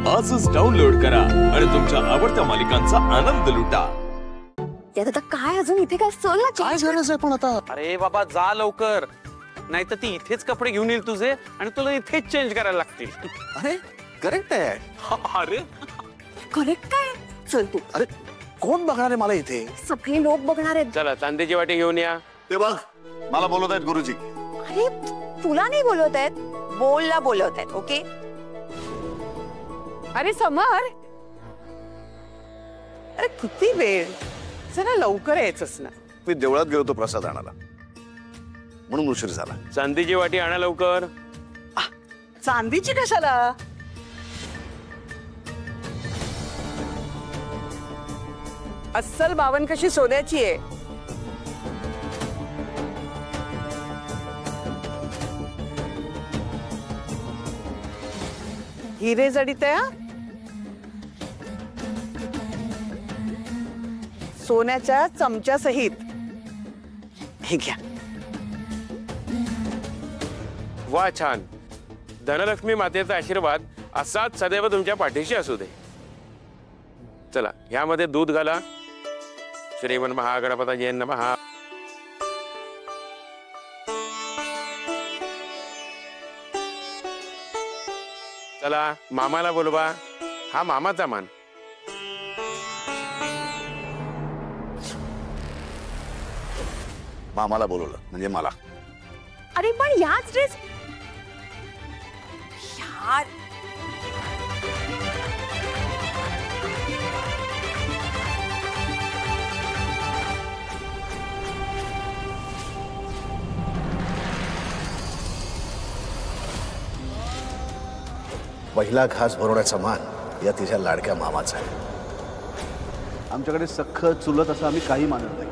आजच डाउनलोड करा आणि तुमच्या आवडत्या मालिकांचा आनंद लुटा। त्यात आता काय अजून इथे काय चल काय गरज आहे पण आता? अरे बाबा जा लवकर, नाही तर ती इथेच कपडे घेऊन येईल तुझे आणि तुला इथेच चेंज करायला लागतील। अरे करेक्ट आहे। अरे करेक्ट काय? चल तू। अरे कोण बघणार आहे मला इथे? सगळे लोक बघणार आहेत। चला चांदीची वाटी घेऊन या। ते बघ मला बोलत आहेत गुरुजी। अरे तुला नाही बोलवत आहेत, बोलला बोलवत आहेत। ओके अरे समर, अरे किती वेळ, जरा लवकर यायचंस ना। मी देवळात गेलो होतो प्रसाद आणायला, म्हणून उशीर झाला। चांदीची वाटी आणा लवकर। चांदीची कशाला? अस्सल बावन कशी सोन्याची आहे। हिरे जडित आहे, सोन्याच्या चमच्या सहित। हे घ्या। वा छान, धनलक्ष्मी मातेचा आशीर्वाद असाच सदैव तुमच्या पाठीशी असू दे। चला यामध्ये दूध घाला। श्रीमन महागणपतये नमः। चला मामाला बोलवा, हा मामाचा मान। मामाला बोलवलं म्हणजे मला। अरे पण याच ड्रेस यार, पहिला घास भरवण्याचा मान या तिच्या लाडक्या मामाचा आहे। आमच्याकडे सख्ख चुलत असं आम्ही काही मानत नाही।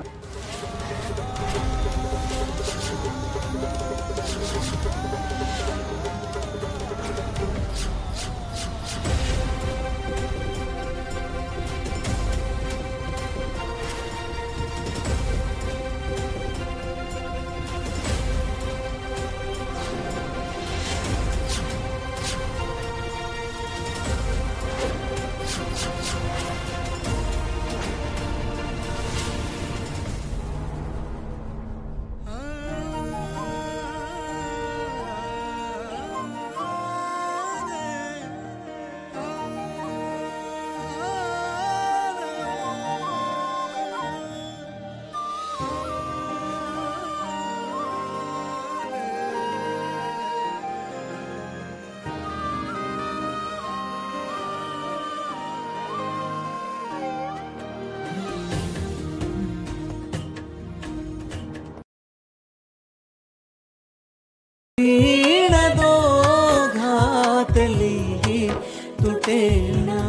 दो घातली तुटे ना।